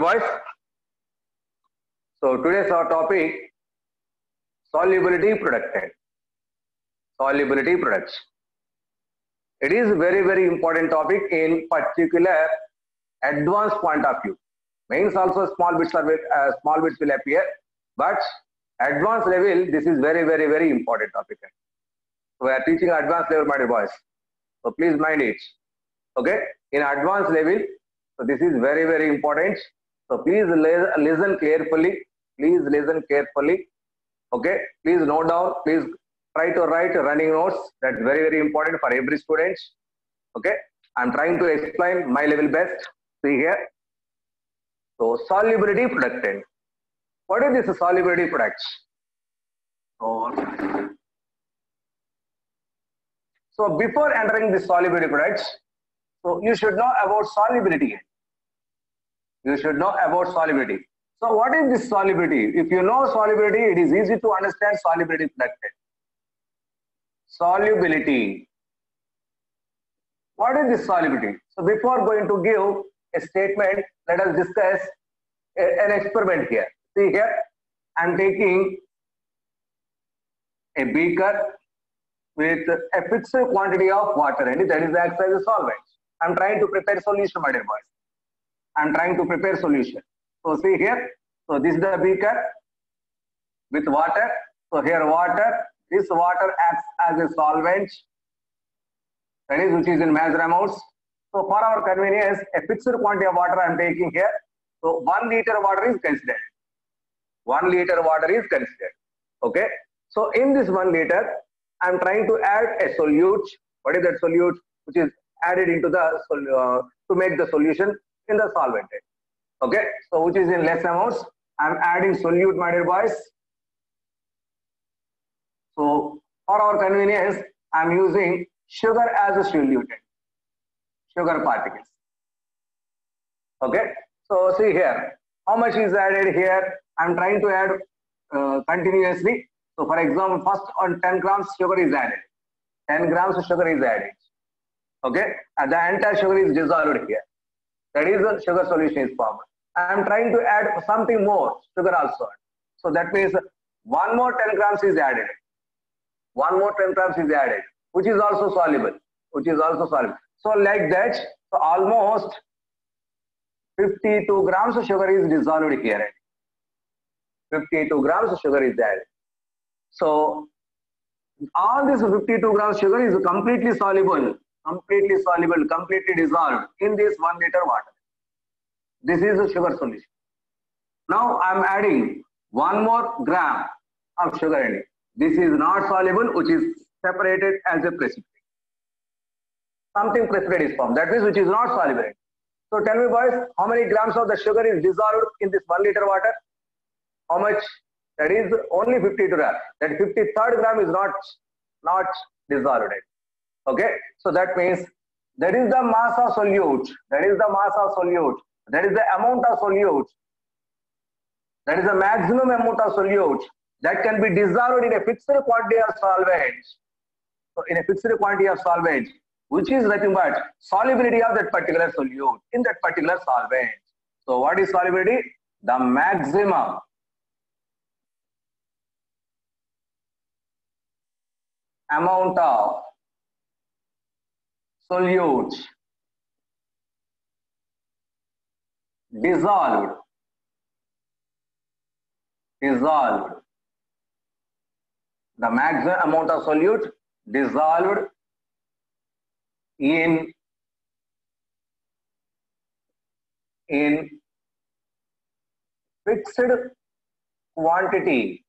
Boys, so today's our topic solubility products. Solubility products. It is a very important topic in particular advanced point of view. Mains also small bits will appear, but advanced level this is very important topic. So we are teaching advanced level, my dear boys. So please mind it. Okay, in advanced level, so this is very important. So please listen carefully. Please listen carefully. Okay, please note down. Please try to write running notes. That's very important for every student. Okay, I'm trying to explain my level best. See here. So solubility productant. What is this solubility products? So before entering the solubility products, so you should know about solubility. You should know about solubility. So what is this solubility? If you know solubility, it is easy to understand solubility productant. Solubility. What is this solubility? So before going to give a statement, let us discuss an experiment here. See here, I am taking a beaker with a fixed quantity of water and that is acts as a solvent. I am trying to prepare solution, my dear boys. I am trying to prepare solution. So see here, so this is the beaker with water. So here water, this water acts as a solvent, that is which is in measure amounts. So for our convenience, a fixed quantity of water I am taking here. So 1 liter water is considered. 1 liter water is considered. Okay. So in this 1 liter, I am trying to add a solute. What is that solute? Which is added into the to make the solution in the solvent. Okay. So which is in less amounts. I am adding solute, my dear boys. So for our convenience, I am using sugar as a solute. Sugar particles. Okay. So see here, how much is added here? I am trying to add continuously. So for example, first on 10 grams sugar is added. 10 grams of sugar is added. Okay. And the entire sugar is dissolved here. That is the sugar solution is formed. I am trying to add something more, sugar also. So that means 1 more 10 grams is added. 1 more 10 grams is added, which is also soluble. Which is also soluble. So like that, so almost 52 grams of sugar is dissolved here. 52 grams of sugar is added. So all this 52 grams sugar is completely soluble, completely dissolved in this 1 liter water. This is a sugar solution. Now I am adding 1 more gram of sugar in it. This is not soluble, which is separated as a precipitate. Something precipitate is formed. That means which is not soluble. So tell me boys, how many grams of the sugar is dissolved in this 1 liter water? How much? That is only 52 grams. That 53rd gram is not dissolved. Okay. So that means that is the mass of solute. That is the mass of solute. That is the amount of solute. That is the maximum amount of solute that can be dissolved in a fixed quantity of solvent. So in a fixed quantity of solvent, which is nothing but solubility of that particular solute in that particular solvent. So what is solubility? The maximum amount of solute dissolved the maximum amount of solute dissolved in fixed quantity.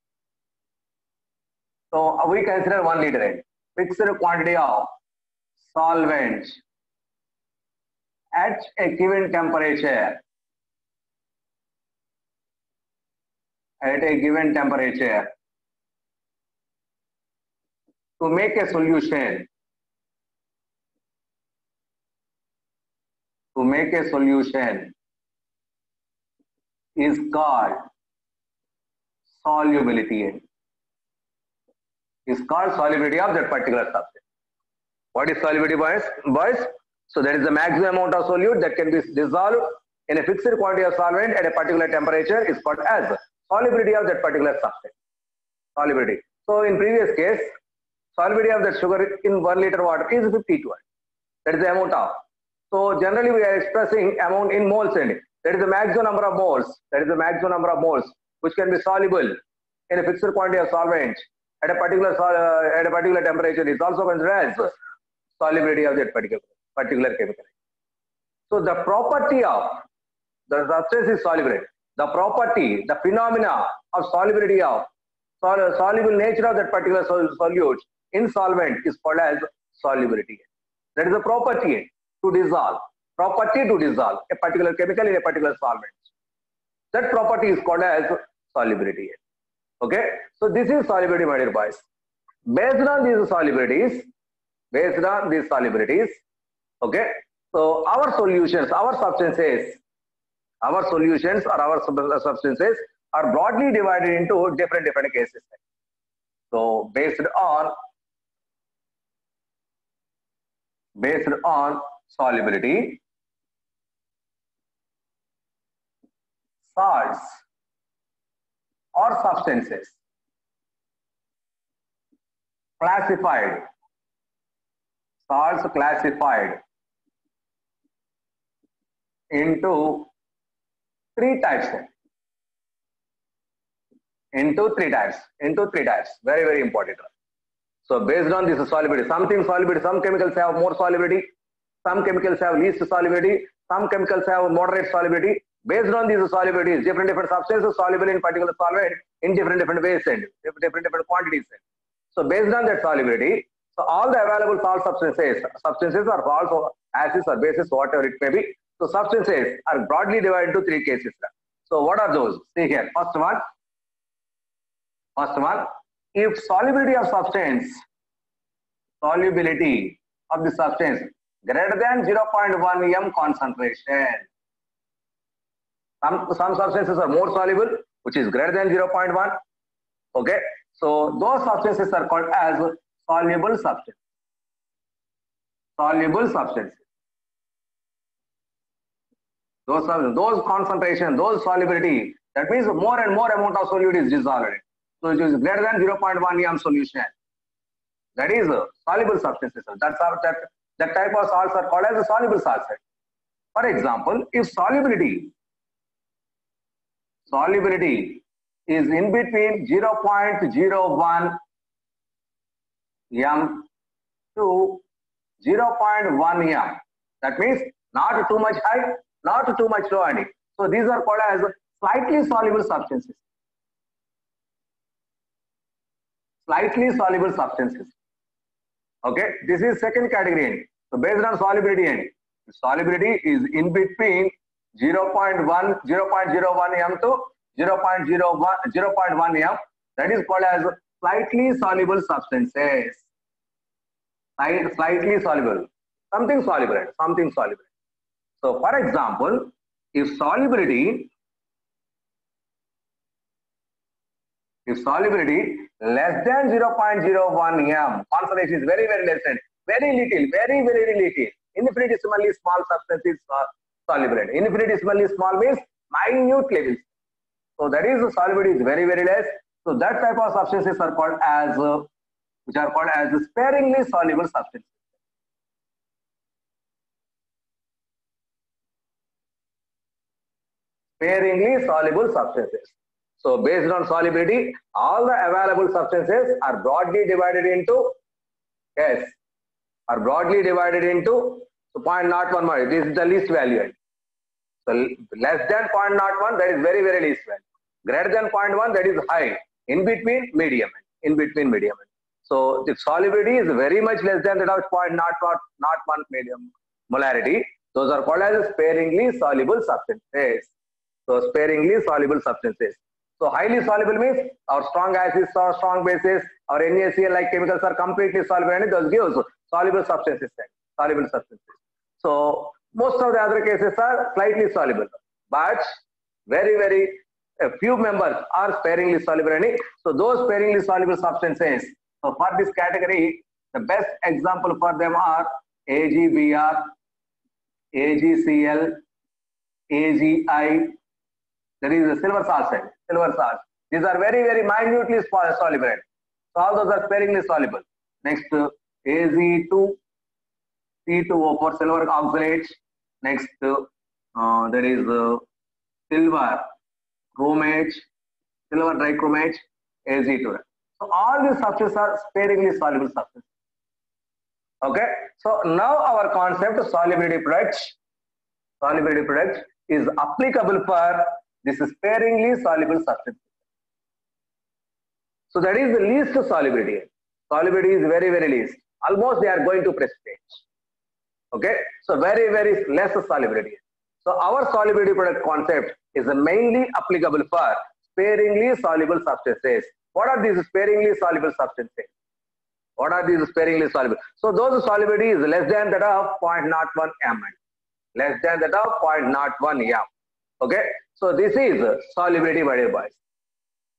So we consider 1 liter. Fixed quantity of solvent at a given temperature. At a given temperature to make a solution. To make a solution is called solubility. Is called solubility of that particular substance. What is solubility, boys? So that is the maximum amount of solute that can be dissolved in a fixed quantity of solvent at a particular temperature is called as solubility of that particular substance. Solubility. So in previous case, solubility of the sugar in 1 liter water is 52. That is the amount of. So generally we are expressing amount in moles only. That is the maximum number of moles. That is the maximum number of moles which can be soluble in a fixed quantity of solvent at a particular temperature is also considered as solubility of that particular chemical. So the property of the substance is soluble. The property, the phenomena of solubility of soluble nature of that particular solute in solvent is called as solubility. That is the property to dissolve. Property to dissolve a particular chemical in a particular solvent. That property is called as solubility. Okay, so this is solubility, my dear boys. Based on these solubilities, okay, so our solutions, our substances or our substances are broadly divided into different cases. So based on solubility, salts or substances classified, salts classified into three types. Into three types. Very, very important. So based on this solubility, some chemicals have more solubility, some chemicals have least solubility, some chemicals have moderate solubility. Based on these solubilities, different substances soluble in particular solvent in different ways and different quantities. So based on that solubility, so all the available salt substances are salts or acids or bases, whatever it may be. So substances are broadly divided into three cases. So what are those? See here. First one, if solubility of the substance greater than 0.1 m concentration. Some substances are more soluble, which is greater than 0.1. Okay, so those substances are called as soluble substances. Those concentration, those solubility, that means more and more amount of solute is dissolved. So it is greater than 0.1 m solution. That is soluble substances. That's how that type of salts are called as a soluble salts. For example, if solubility is in between 0.01 m to 0.1 m, that means not too much high, not too much low. So these are called as slightly soluble substances. Okay, this is second category. So based on solubility, solubility is in between 0.01 m to 0.1 m. That is called as slightly soluble substances. Slightly soluble, something soluble. So for example, if solubility less than 0.01 m, concentration is very, very less than, very little, infinitesimally small substance is soluble. Infinitesimally small means minute levels. So that is the solubility is very, very less. So that type of substances are called as sparingly soluble substances. Sparingly soluble substances. So based on solubility, all the available substances are broadly divided into, so 0.01. This is the least value. So less than 0.01, that is very, very least value. Greater than 0.1, that is high. In between, medium. So the solubility is very much less than that of 0.01 medium molarity. Those are called as sparingly soluble substances. So sparingly soluble substances. So highly soluble means our strong acids or strong bases or NaCl like chemicals are completely soluble, and those gives soluble substances. So most of the other cases are slightly soluble, but very, very few members are sparingly soluble. So those sparingly soluble substances. So for this category, the best example for them are AgBr, AgCl, AgI. There is a silver salts. Silver salts. These are very, very minutely soluble. So all those are sparingly soluble. Next, Az2, C2O4, silver oxalate. Next, there is silver chromate, silver dichromate, Az2. So all these substances are sparingly soluble substances. Okay. So now our concept solubility product is applicable for this sparingly soluble substance. So that is the least solubility. Solubility is very, very least. Almost they are going to precipitate. Okay. So very, very less solubility. So our solubility product concept is mainly applicable for sparingly soluble substances. What are these sparingly soluble substances? What are these sparingly soluble? So those solubility is less than that of 0.01 ml. Less than that of 0.01 m. Okay. So this is solubility, by the boys.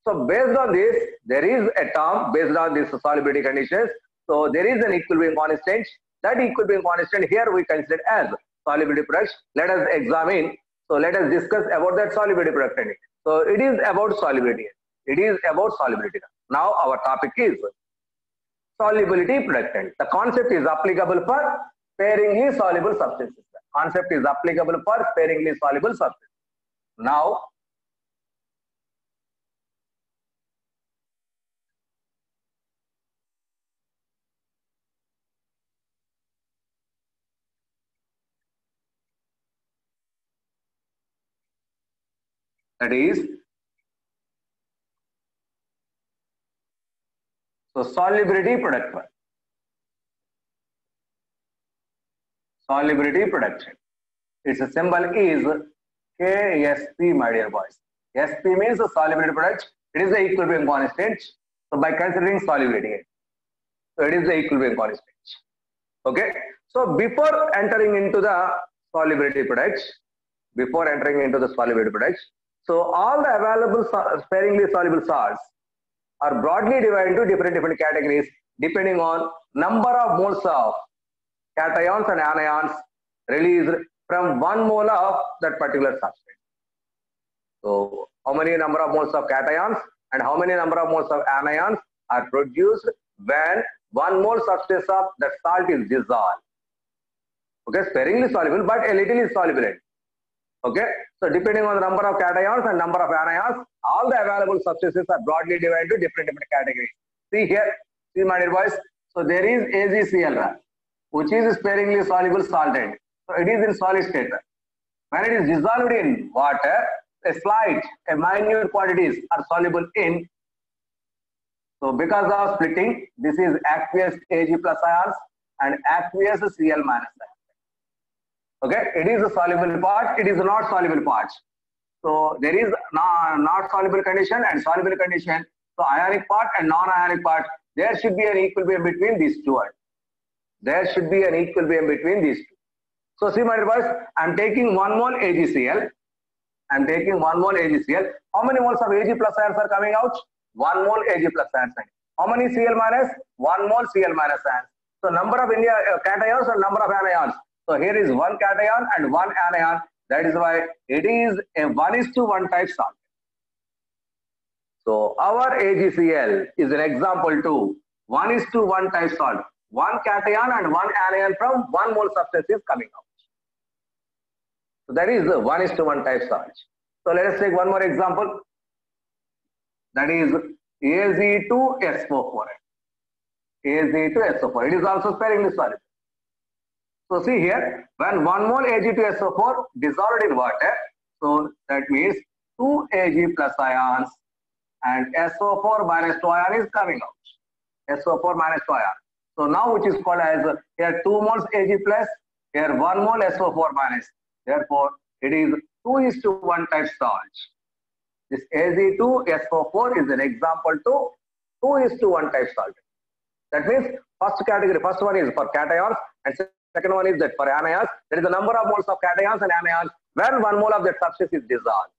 So based on this, there is a term based on this solubility conditions. So there is an equilibrium constant. That equilibrium constant here we consider as solubility product. Let us examine. So let us discuss about that solubility product. So it is about solubility. It is about solubility. Now our topic is solubility product. The concept is applicable for sparingly soluble substances. The concept is applicable for sparingly soluble substances. Now, that is, so solubility product. Solubility product. Its symbol is KSP, my dear boys. SP means the solubility product. It is the equilibrium constant. So by considering solubility, so it is the equilibrium constant. Okay. So before entering into the solubility product, so all the available sparingly soluble salts are broadly divided into different categories depending on number of moles of cations and anions released from 1 mole of that particular substance. So how many number of moles of cations and how many number of moles of anions are produced when 1 mole substance of that salt is dissolved. Okay, sparingly soluble, but a little is soluble. Okay, so depending on the number of cations and number of anions, all the available substances are broadly divided into different categories. See here, see my dear boys. So there is AgCl, which is sparingly soluble solvent. So it is in solid state. When it is dissolved in water, a minute quantities are soluble in. So because of splitting, this is aqueous Ag plus ions and aqueous Cl minus ions. Okay, it is a soluble part, it is not soluble part. So there is not soluble condition and soluble condition. So ionic part and non-ionic part, there should be an equilibrium between these two. There should be an equilibrium between these two. So see my dear boys, I am taking 1 mole AgCl. I am taking 1 mole AgCl. How many moles of Ag plus ions are coming out? 1 mole Ag plus ions. How many Cl minus? 1 mole Cl minus ions. So number of cations and number of anions. So here is 1 cation and 1 anion. That is why it is a 1:1 type salt. So our AgCl is an example to 1:1 type salt. 1 cation and 1 anion from 1 mole substance is coming out. So that is the 1:1 type salt. So let us take one more example. That is Az2SO4. Az2SO4. It is also sparingly soluble. So see here, when 1 mole Ag2SO4 dissolved in water, so that means 2 Ag plus ions and SO4 minus 2 ion is coming out. SO4 minus 2 ion. So now which is called as here 2 moles Ag plus, here 1 mole SO4 minus. Therefore, it is 2:1 type salt. This Az2SO4 is an example to 2:1 type salt. That means first category, first one is for cations and second one is that for anions. There is a number of moles of cations and anions when 1 mole of that substance is dissolved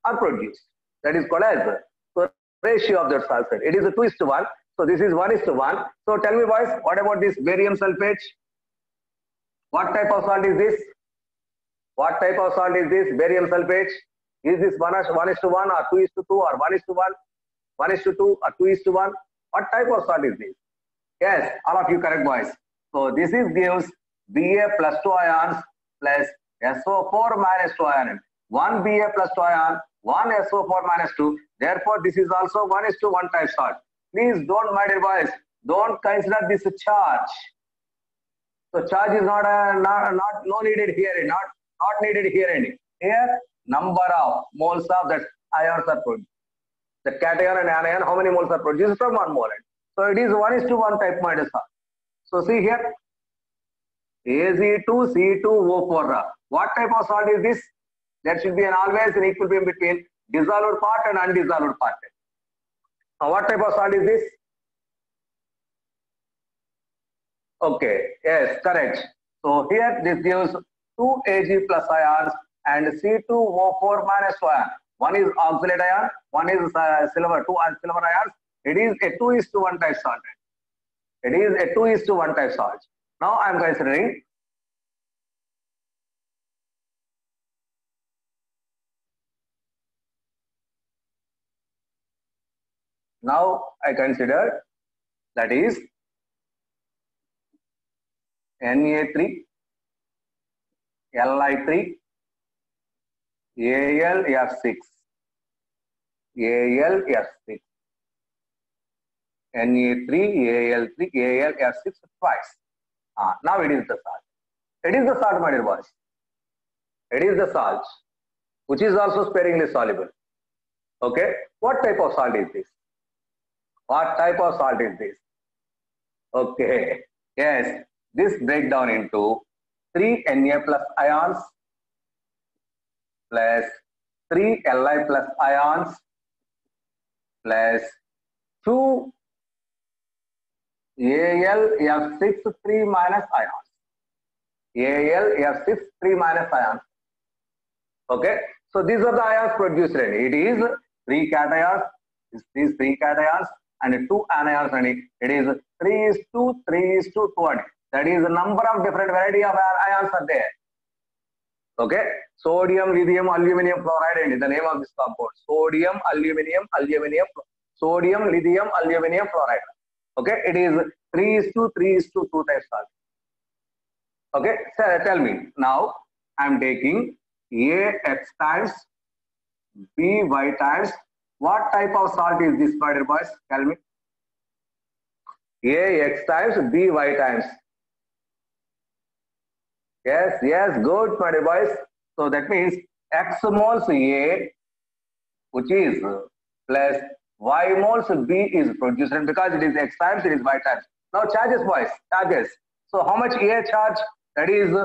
or produced. That is called as the ratio of that sulfate. It is a 2:1. So this is 1:1. So tell me boys, what about this barium sulfate? What type of salt is this? What type of salt is this? Barium sulfate. Is this 1:1 or 2:2 or 1:1, 1:2 or 2:1? What type of salt is this? Yes, all of you correct, boys. So this is gives Ba plus 2 ions plus SO4 minus 2 ion. 1 Ba plus 2 ion, 1 SO4 minus 2. Therefore, this is also 1:1 type salt. Please don't, my dear boys, don't consider this a charge. So charge is not no needed here, not needed here. Here, number of moles of that ions are produced. The cation and anion, how many moles are produced from 1 mole? So it is 1:1 type minus salt. So see here, Ag2C2O4. What type of salt is this? There should be always an equilibrium between dissolved part and undissolved part. Now, what type of salt is this? Okay, yes, correct. So here this gives 2 Ag plus ions and C2O4 minus ion. One is oxalate ion, one is silver, 2 are silver ions. It is a 2:1 type salt. It is a 2:1 type salt. Now I am considering that is Na3, Li3, AlF6, AlF6, Na3, Al3, AlF6 twice. Now it is the salt. It is the salt, my dear boys. It is the salt, which is also sparingly soluble. Okay, what type of salt is this? What type of salt is this? Okay, yes, this breaks down into 3 Na plus ions plus 3 Li plus ions plus 2 AlF6 3 minus ions. AlF6 3 minus ions. Okay, so these are the ions produced. It is 3 cations, these 3 cations and 2 anions, and it is 3:3:2. That is the number of different variety of ions are there. Okay, sodium, lithium, aluminum fluoride, and the name of this compound: sodium, sodium, lithium, aluminum fluoride. Okay, it is 3:3:2 type salt. Okay, so tell me now. I am taking Ax times By times. What type of salt is this, my dear boys? Tell me. Ax times By times. Yes, good, my dear boys. So that means X moles A, which is plus Y moles B is produced, and because it is X times, it is Y times. Now charges, boys, charges. So how much A charge? That is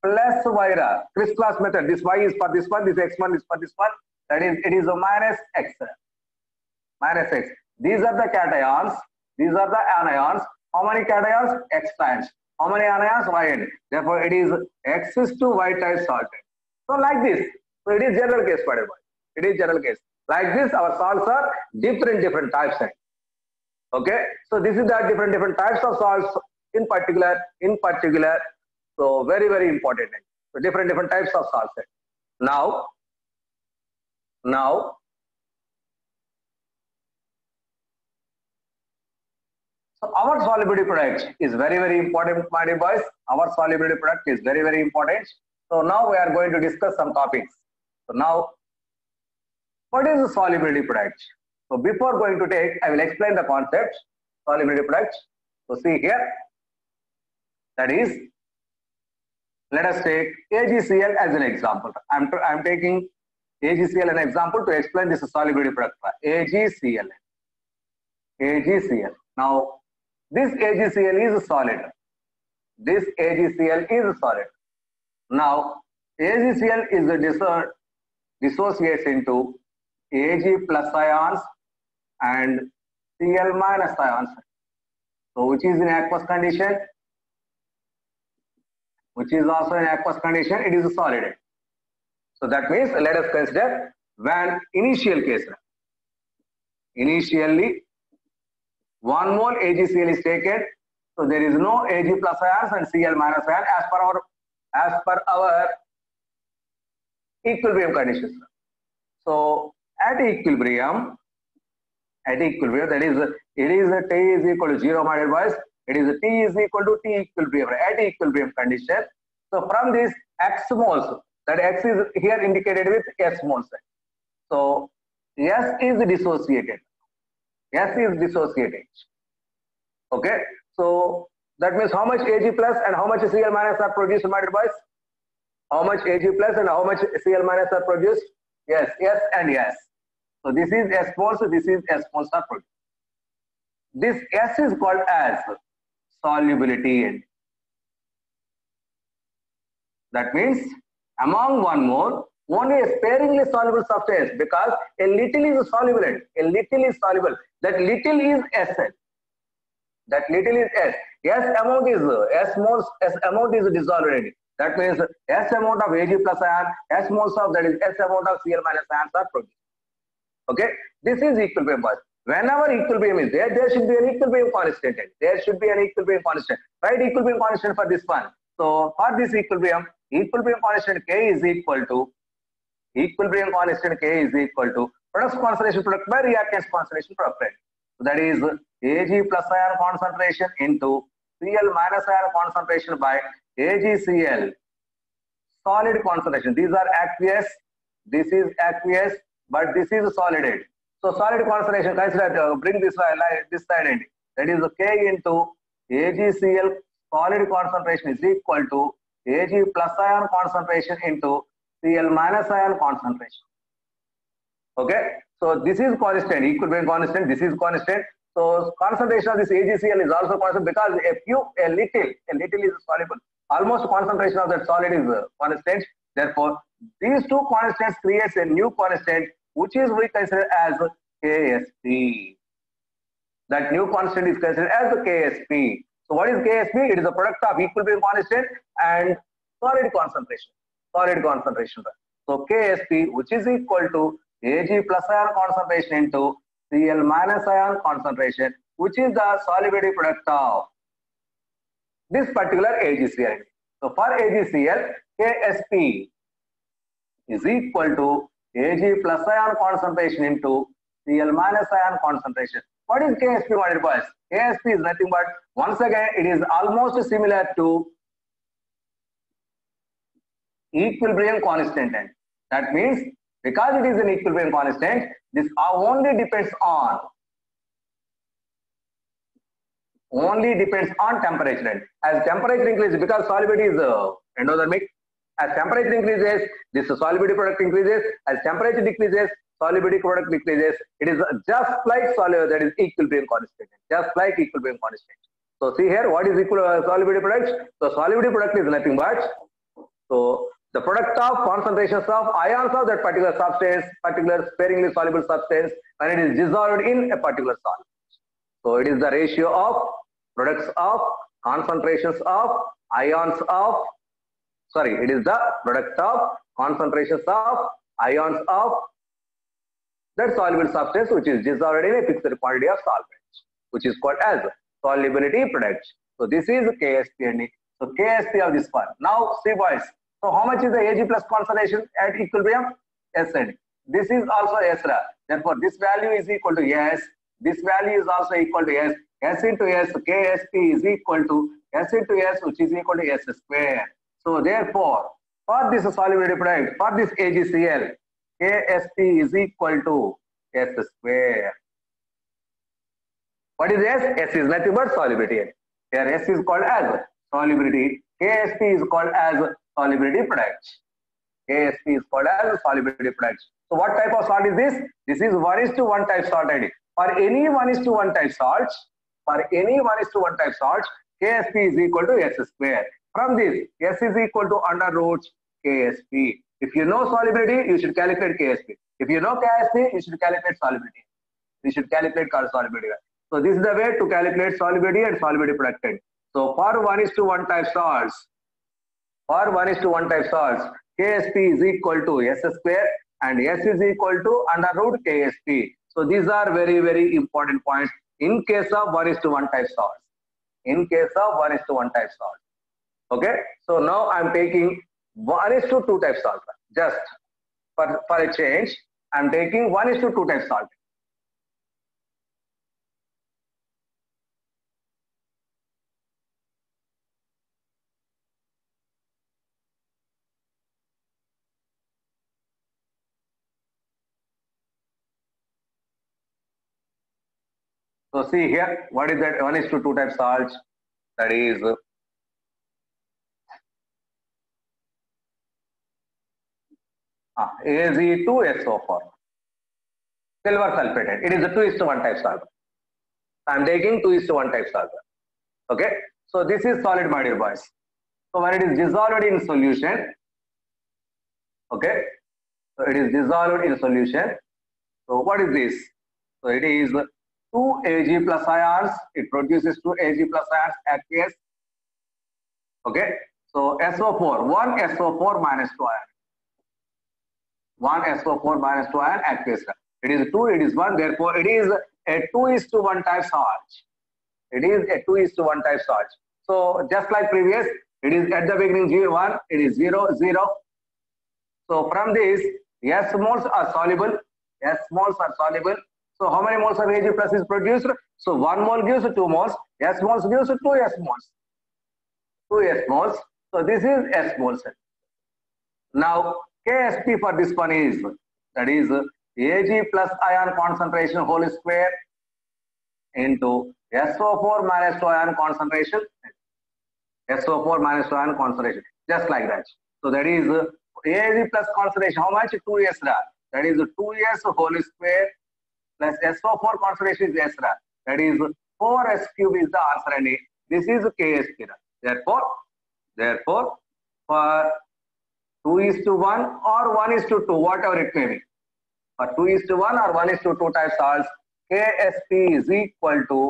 plus Y, crisscross method. This Y is for this one, this X1 is for this one. That is, it is a minus X. Minus X. These are the cations. These are the anions. How many cations? X times. How many anions? Y n. Therefore, it is X is to Y type salted. So like this. So it is general case, whatever. It is general case. Like this, our salts are different types. Okay. So this is the different types of salts in particular. So very important. So different types of salts. Now. So our solubility product is very important, my dear boys. Our solubility product is very important. So now we are going to discuss some topics. So now, what is the solubility product? So before going to take, I will explain the concept, solubility product. So see here, that is, let us take AgCl as an example. I'm taking AgCl an example to explain this solubility product. AgCl. Now, this AgCl is solid. This AgCl is solid. Now, AgCl is a dissociates into Ag plus ions and Cl minus ions. So, which is in aqueous condition, which is also in aqueous condition, it is a solid. So that means let us consider when initial case. Initially, 1 mole AgCl is taken, so there is no Ag plus ions and Cl minus ion as per our equilibrium conditions. So at equilibrium, that is, it is T is equal to 0, my dear boys. It is T is equal to T equilibrium at equilibrium condition. So from this X moles, that X is here indicated with S moles. So S is dissociated. S is dissociated. Okay. So that means how much Ag plus and how much Cl minus are produced, my dear boys? How much Ag plus and how much Cl minus are produced? Yes, S and S. So this is S moles, this is S moles are produced. This S is called as solubility. That means among one mole, only a sparingly soluble substance, because a little is soluble. A little is soluble. That little is Sn. That little is S. S amount is S moles. S amount is dissolved. That means S amount of Ag plus ion, S moles of, that is S amount of Cl minus ions are produced. Okay, this is equilibrium. Whenever equilibrium is there, there should be an equilibrium constant. There should be an equilibrium constant. Write equilibrium constant for this one. So for this equilibrium constant K is equal to products concentration product by reactants concentration product. So that is Ag plus ion concentration into Cl minus ion concentration by AgCl solid concentration. These are aqueous. This is aqueous, but this is solid. So solid concentration, consider, bring this side end. That is K into AgCl solid concentration is equal to Ag plus ion concentration into Cl minus ion concentration. Okay, so this is constant, equilibrium constant, this is constant. So concentration of this AgCl is also constant because a little is soluble. Almost concentration of that solid is constant. Therefore, these two constants creates a new constant, which is we consider as KSP. That new constant is considered as the KSP. So what is KSP? It is a product of equilibrium constant and solid concentration. So KSP, which is equal to Ag plus ion concentration into Cl minus ion concentration, which is the solubility product of this particular AgCl. So for AgCl, KSP is equal to Ag plus ion concentration into Cl minus ion concentration. What is KSP, my dear boys? KSP is nothing but, once again, it is almost similar to equilibrium constant. That means because it is an equilibrium constant, this only depends on temperature. As temperature increases, because solubility is endothermic, as temperature increases, this solubility product increases. As temperature decreases, solubility product decreases. It is just like that is equilibrium constant. Just like equilibrium constant. So see here, what is solubility product? So solubility product is nothing but, so the product of concentrations of ions of that particular substance, particular sparingly soluble substance, when it is dissolved in a particular solid. So it is the ratio of products of concentrations of ions of, it is the product of concentrations of ions of that soluble substance which is dissolved in a fixed quantity of solvent, which is called as solubility product. So this is KSP. So KSP of this one. Now see boys. So how much is the Ag plus concentration at equilibrium? Sn. This is also S. Therefore, this value is equal to S. This value is also equal to S. S into S, KSP is equal to S into S, which is equal to S square. So therefore, for this solubility product, for this AgCl, KSP is equal to S square. What is S? S is nothing but solubility. Here S is called as solubility. KSP is called as solubility product. KSP is called as solubility product. So what type of salt is this? This is 1:1 type salt. For any 1:1 type salt, KSP is equal to S square. From this, S is equal to under root KSP. If you know solubility, you should calculate KSP. If you know KSP, you should calculate solubility. You should calculate solubility. So this is the way to calculate solubility and solubility product. So for 1:1 type salts, KSP is equal to S square and S is equal to under root KSP. So these are very, very important points in case of 1:1 type salts. Okay. So now I am taking 1:2 type salt. Just for a change, I'm taking 1:2 type salt. So see here, what is that 1:2 type salt? That is Az2SO4, silver sulfated. It is a 2:1 type salt. I'm taking 2:1 type salt. Okay, so this is solid, my dear boys. So when it is dissolved in solution, okay, so it is dissolved in solution. So what is this? So it is 2 Ag plus ions. It produces 2 Ag plus ions aqueous. Okay, so SO4, 1 SO4 minus 2 ion. 1 SO4 minus 2 ion aqueous. It is 2, it is 1. Therefore, it is a 2:1 type salt. It is a 2:1 type salt. So just like previous, it is at the beginning 0, 1, it is 0, 0. So from this, S moles are soluble. S moles are soluble. So how many moles of Ag plus is produced? So 1 mole gives 2 moles. S moles gives 2 S moles. 2 S moles. So this is S moles. Now Ksp for this one is, that is Ag plus ion concentration whole square into SO4 minus 2 ion concentration. SO4 minus 2 ion concentration. Just like that. So that is Ag plus concentration. How much? 2S ra. That is 2S whole square plus SO4 concentration is S ra. That is 4S cube is the answer, and this is Ksp. Therefore, for 2:1 or 1:2, whatever it may be, for 2:1 or 1:2 type salts, Ksp is equal to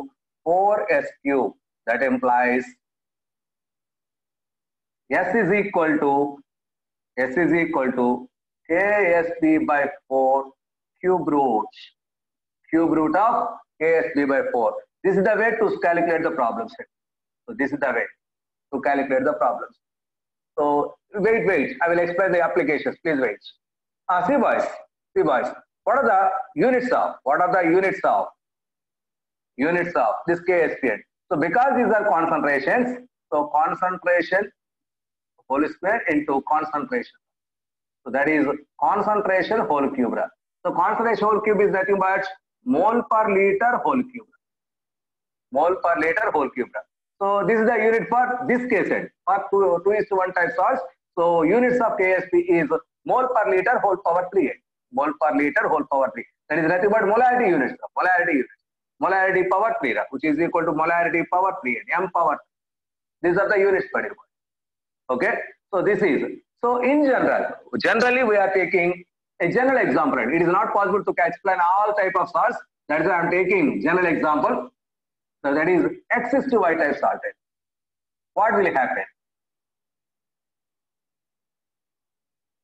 4S cube. That implies S is equal to Ksp by 4 cube root of Ksp by 4. This is the way to calculate the problems. So this is the way to calculate the problems. So wait. I will explain the applications. Please wait. See boys. What are the units of? This Ksp? So because these are concentrations, so concentration whole square into concentration. So that is concentration whole cube. So concentration whole cube is nothing but mole per liter whole cube. So this is the unit for this case for 2:1 type salts. So units of Ksp is mole per liter whole power 3. That is nothing but molarity units. Molarity power 3, which is equal to molarity power 3, m power. These are the units per unit. Okay, so this is, so in generally we are taking a general example. It is not possible to explain all type of salts. That is why I am taking general example. So that is X:Y type salt. What will happen?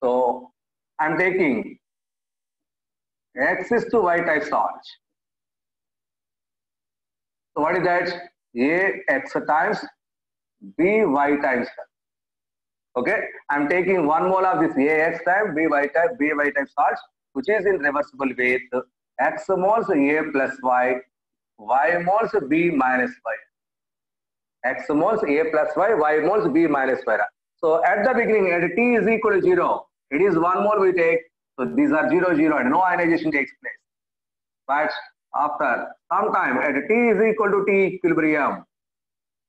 So I am taking X:Y type salt. So what is that? Ax times By times. Okay, I'm taking 1 mole of this Ax times By type salt, which is in reversible with X moles A plus Y moles B minus Y. X moles A plus Y moles B minus Y. So at the beginning, at T is equal to 0, it is 1 mole we take. So these are 0, 0, and no ionization takes place. But after some time, at T is equal to T equilibrium,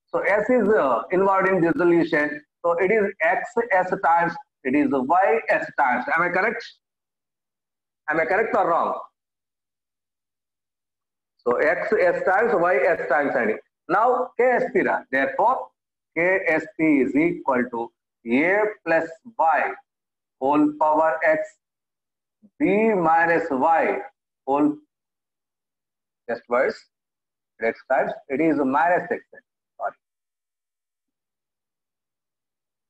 so S is involved in dissolution. So it is Xs times, it is Ys times. Am I correct? Or wrong? So Xs times, Ys times, and now Ksp. Therefore, Ksp is equal to A plus Y whole power X B minus Y whole, just twice, X times, it is minus X.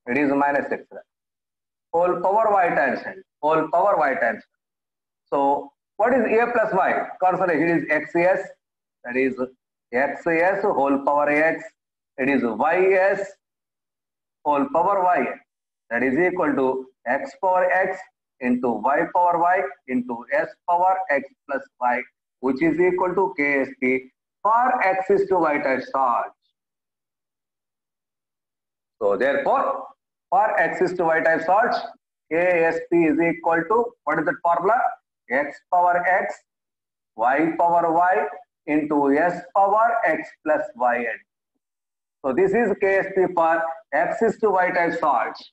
It is minus X whole power Y times. So what is A plus Y? Concentration is Xs, that is Xs whole power X. It is Ys whole power Y, that is equal to X power X into y power y into s power x plus y, which is equal to Ksp for x is to y type salt. So therefore, for x is to y type salts, Ksp is equal to, what is that formula? X power x, y power y into s power x plus yn. So this is Ksp for x is to y type salts.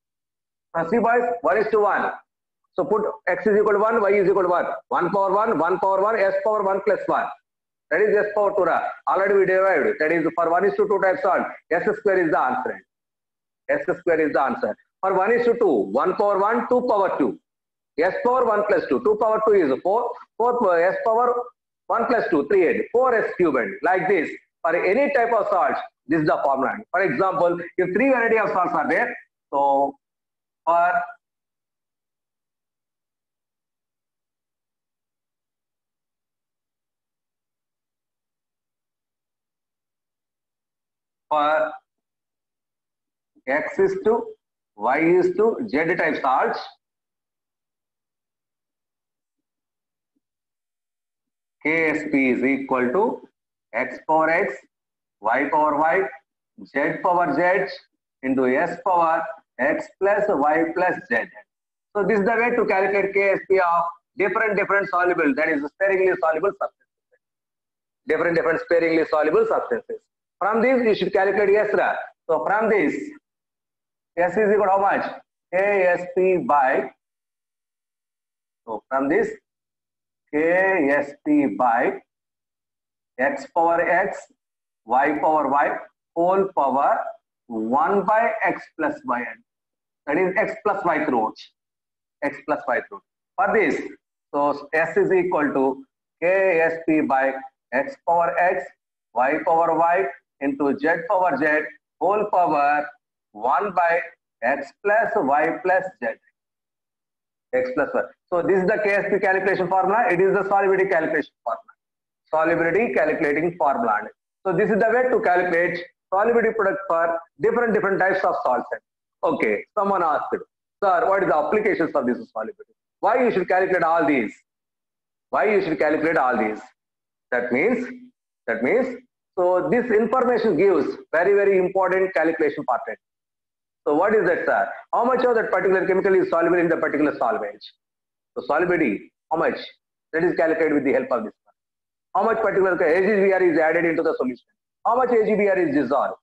Now see boys, 1:1. So put x is equal to 1, y is equal to 1. 1 power 1, 1 power 1, s power 1 plus 1. That is s power 2. Already we derived. That is for 1:2 type salt, s square is the answer. S square is the answer. For 1:2, 1 power 1, 2 power 2. S power 1 plus 2. 2 power 2 is 4. 4 s power 1 plus 2, 3, 8. 4s cubed. Like this. For any type of salts, this is the formula. For example, if 3 variety of salts are there, so for x is to, y is to, z type salts, Ksp is equal to x power x, y power y, z power z into s power x plus y plus z. So this is the way to calculate Ksp of different soluble, that is sparingly soluble substances. Different sparingly soluble substances. From this you should calculate S. So from this, S is equal to how much? Ksp by, so from this, Ksp by x power x, y power y, whole power 1 by x plus yn. That is x plus y root. X plus y root. For this, so S is equal to Ksp by x power x, y power y into z power z, whole power 1 by x plus y plus z. X plus y. So this is the Ksp calculation formula. It is the solubility calculation formula. Solubility calculating formula. So this is the way to calculate solubility product for different types of salts. Okay, someone asked, sir, what is the applications of this solubility? Why you should calculate all these? Why you should calculate all these? That means, so this information gives very important calculation pattern. So what is that, sir? How much of that particular chemical is soluble in the particular solvent? So solubility, how much? That is calculated with the help of this one. How much particular AgBr is added into the solution? How much AgBr is dissolved?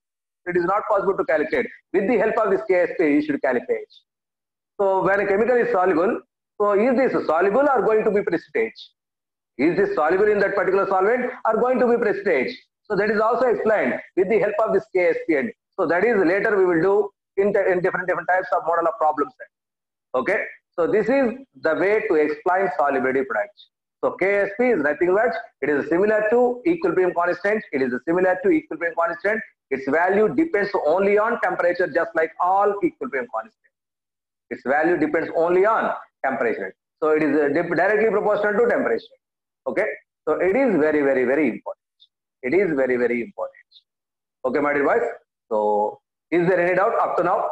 It is not possible to calculate. With the help of this Ksp, you should calculate. So when a chemical is soluble, so is this soluble or going to be precipitate? Is this soluble in that particular solvent or going to be precipitate? So that is also explained with the help of this Ksp. So that is later we will do in different types of model of problems. Okay. So this is the way to explain solubility products. So Ksp is nothing but it is similar to equilibrium constant. It is similar to equilibrium constant. Its value depends only on temperature, just like all equilibrium constant. Its value depends only on temperature. So it is directly proportional to temperature. Okay. So it is very important. It is very important. Okay, my dear boys. So is there any doubt up to now?